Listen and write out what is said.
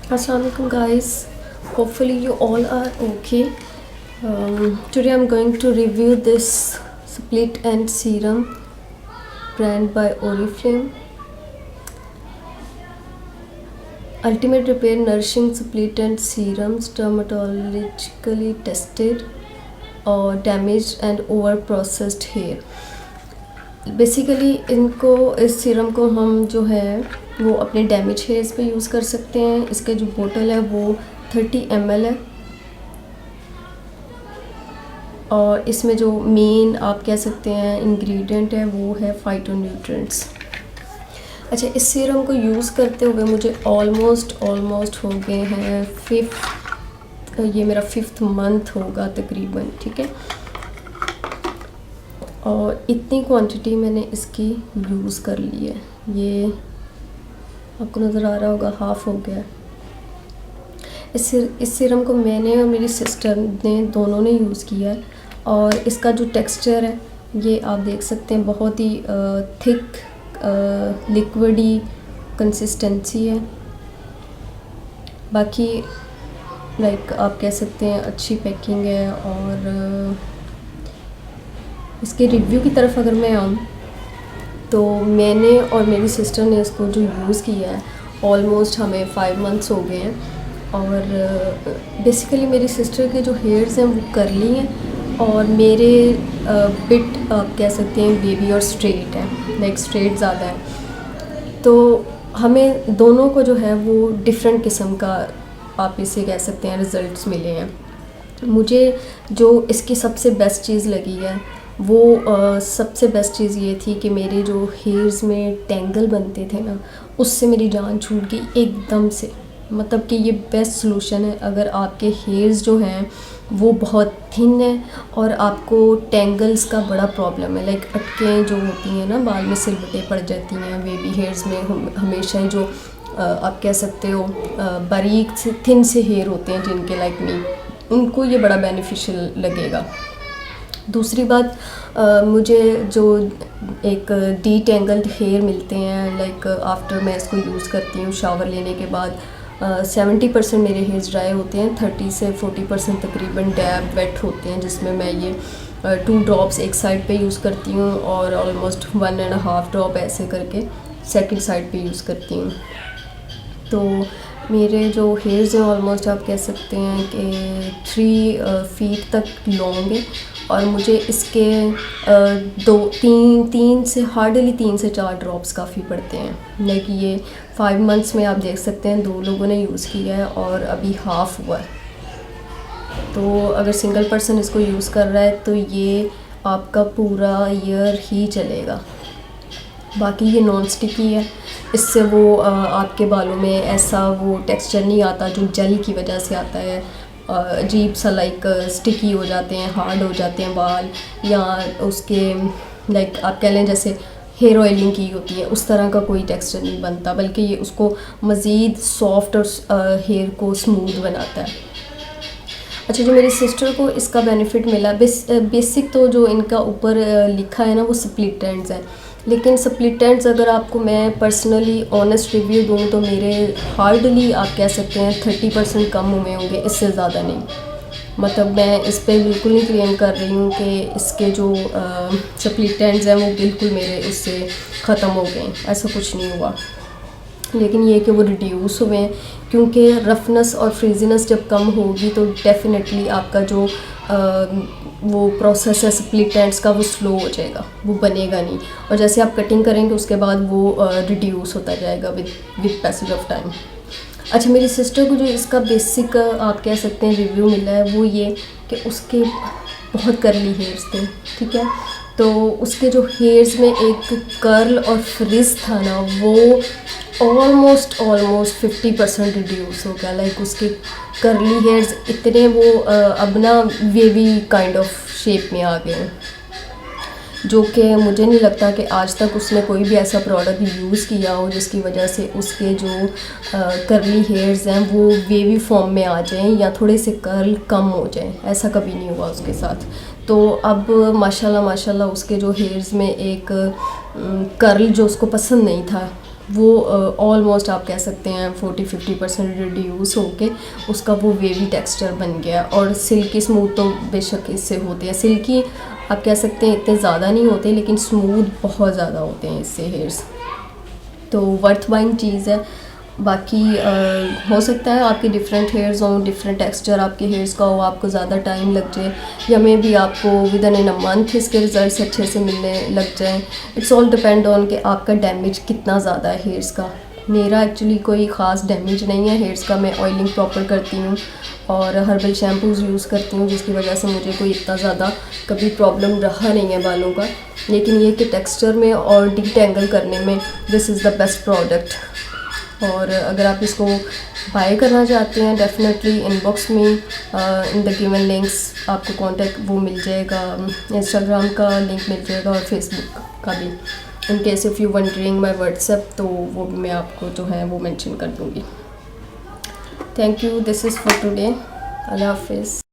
Assalamualaikum guys, hopefully you all are okay. Today I'm going to review this split end serum brand by Oriflame. Ultimate Repair Nourishing Split End Serums, dermatologically tested और damaged and over processed hair. Basically इस serum को हम जो है वो अपने damage hairs पे use कर सकते हैं। इसका जो बोतल है वो 30 ml है और इसमें जो मेन आप कह सकते हैं इंग्रेडिएंट है वो है फाइटोन्यूट्रिएंट्स। अच्छा, इस सीरम को यूज़ करते हुए मुझे ऑलमोस्ट हो गए हैं ये मेरा 5th मंथ होगा तकरीबन, ठीक है। और इतनी क्वांटिटी मैंने इसकी यूज़ कर ली है। ये आपको नज़र आ रहा होगा, हाफ़ हो गया है। इस सीरम को मैंने और मेरी सिस्टर ने दोनों ने यूज़ किया है और इसका जो टेक्सचर है ये आप देख सकते हैं, बहुत ही थिक लिक्विडी कंसिस्टेंसी है। बाकी लाइक आप कह सकते हैं अच्छी पैकिंग है। और इसके रिव्यू की तरफ अगर मैं आऊँ तो मैंने और मेरी सिस्टर ने इसको जो यूज़ किया है ऑलमोस्ट हमें 5 मंथ्स हो गए हैं। और बेसिकली मेरी सिस्टर के जो हेयर्स हैं वो कर्ली हैं और मेरे बिट आप कह सकते हैं बेबी और स्ट्रेट है, लाइक स्ट्रेट ज़्यादा है। तो हमें दोनों को जो है वो डिफरेंट किस्म का आप इसे कह सकते हैं रिज़ल्ट्स मिले हैं। मुझे जो इसकी सबसे बेस्ट चीज़ लगी है वो सबसे बेस्ट चीज़ ये थी कि मेरे जो हेयर्स में टेंगल बनते थे ना, उससे मेरी जान छूट गई एकदम से। मतलब कि ये बेस्ट सॉल्यूशन है अगर आपके हेयर्स जो हैं वो बहुत थिन है और आपको टेंगल्स का बड़ा प्रॉब्लम है, लाइक अटकें जो होती हैं ना, बाल में सिलवटें पड़ जाती हैं बेबी हेयर्स में हमेशा ही, जो आप कह सकते हो बारीक से थिन से हेयर होते हैं जिनके, लाइक मी, उनको ये बड़ा बेनिफिशियल लगेगा। दूसरी बात, मुझे जो एक डीटेंगल्ड हेयर मिलते हैं, लाइक आफ्टर मैं इसको यूज़ करती हूँ शावर लेने के बाद 70% मेरे हेयर्स ड्राई होते हैं, 30 से 40% तकरीबन डैब वेट होते हैं, जिसमें मैं ये 2 ड्रॉप्स एक साइड पे यूज़ करती हूँ और ऑलमोस्ट 1.5 ड्रॉप ऐसे करके सेकंड साइड पे यूज़ करती हूँ। तो मेरे जो हेयर्स हैं ऑलमोस्ट आप कह सकते हैं कि 3 फीट तक लॉन्ग है और मुझे इसके 3 से हार्डली 3 से 4 ड्रॉप्स काफ़ी पड़ते हैं। लाइक ये 5 मंथ्स में आप देख सकते हैं 2 लोगों ने यूज़ किया है और अभी हाफ़ हुआ है। तो अगर सिंगल पर्सन इसको यूज़ कर रहा है तो ये आपका पूरा ईयर ही चलेगा। बाकी ये नॉन स्टिकी है, इससे वो आपके बालों में ऐसा वो टेक्सचर नहीं आता जो जेल की वजह से आता है। अजीब सा लाइक स्टिकी हो जाते हैं, हार्ड हो जाते हैं बाल, या उसके लाइक आप कह लें जैसे हेयर ऑयलिंग की होती है उस तरह का कोई टेक्सचर नहीं बनता, बल्कि ये उसको मज़ीद सॉफ्ट और हेयर को स्मूथ बनाता है। अच्छा, जो मेरी सिस्टर को इसका बेनिफिट मिला, बेसिक तो जो इनका ऊपर लिखा है ना वो स्प्लिट एंड्स है, लेकिन स्प्लिट एंड्स अगर आपको मैं पर्सनली ऑनेस्ट रिव्यू दूँ तो मेरे हार्डली आप कह सकते हैं 30% कम हुए होंगे, इससे ज़्यादा नहीं। मतलब मैं इस पर बिल्कुल नहीं क्लेम कर रही हूँ कि इसके जो स्प्लिट एंड्स हैं वो बिल्कुल मेरे उससे ख़त्म हो गए, ऐसा कुछ नहीं हुआ। लेकिन ये कि वो रिड्यूस हुए हैं, क्योंकि रफनेस और फ्रीजीनेस जब कम होगी तो डेफिनेटली आपका जो वो प्रोसेस है स्प्लिट एंड्स का वो स्लो हो जाएगा, वो बनेगा नहीं। और जैसे आप कटिंग करेंगे उसके बाद वो रिड्यूस होता जाएगा विद पैसेज ऑफ टाइम। अच्छा, मेरी सिस्टर को जो इसका बेसिक आप कह सकते हैं रिव्यू मिला है वो ये कि उसके बहुत कर्ली हेयर्स थे, ठीक है। तो उसके जो हेयर्स में एक कर्ल और फ्रिज था ना वो ऑलमोस्ट 50% रिड्यूस हो गया। लाइक उसके कर्ली हेयर्स इतने वो अब ना वेवी काइंड ऑफ शेप में आ गए हैं, जो कि मुझे नहीं लगता कि आज तक उसने कोई भी ऐसा प्रोडक्ट यूज़ किया हो जिसकी वजह से उसके जो कर्ली हेयर्स हैं वो वेवी फॉर्म में आ जाएं या थोड़े से कर्ल कम हो जाएं, ऐसा कभी नहीं हुआ उसके साथ। तो अब माशाल्लाह उसके जो हेयर्स में एक कर्ल जो उसको पसंद नहीं था वो ऑलमोस्ट आप कह सकते हैं 40-50% रिड्यूस होके उसका वो वेवी टेक्सचर बन गया। और सिल्की स्मूथ तो बेशक इससे होते हैं, सिल्की आप कह सकते हैं इतने ज़्यादा नहीं होते, लेकिन स्मूथ बहुत ज़्यादा होते हैं इससे हेयर्स। तो वर्थ बाइंग चीज़ है। बाकी हो सकता है आपके डिफरेंट हेयर्स हों, डिफरेंट टेक्सचर आपके हेयर्स का हो, आपको ज़्यादा टाइम लग जाए, या मे भी आपको विद इन अ मंथ इसके रिजल्ट्स अच्छे से मिलने लग जाएं। इट्स ऑल डिपेंड ऑन कि आपका डैमेज कितना ज़्यादा है हेयर्स का। मेरा एक्चुअली कोई ख़ास डैमेज नहीं है हेयर्स का, मैं ऑयलिंग प्रॉपर करती हूँ और हर्बल शैम्पूज़ यूज़ करती हूँ, जिसकी वजह से मुझे कोई इतना ज़्यादा कभी प्रॉब्लम रहा नहीं है बालों का। लेकिन ये कि टेक्सचर में और डिटेंगल करने में this is the best product. और अगर आप इसको बाय करना चाहते हैं, डेफिनेटली इनबॉक्स में इन द गिवन लिंक्स आपको कांटेक्ट वो मिल जाएगा, इंस्टाग्राम का लिंक मिल जाएगा और फेसबुक का भी। In case if you wondering my WhatsApp, तो वो भी मैं आपको जो है वो मेंशन कर दूँगी। Thank you, this is for today. अल्लाह हाफिज़।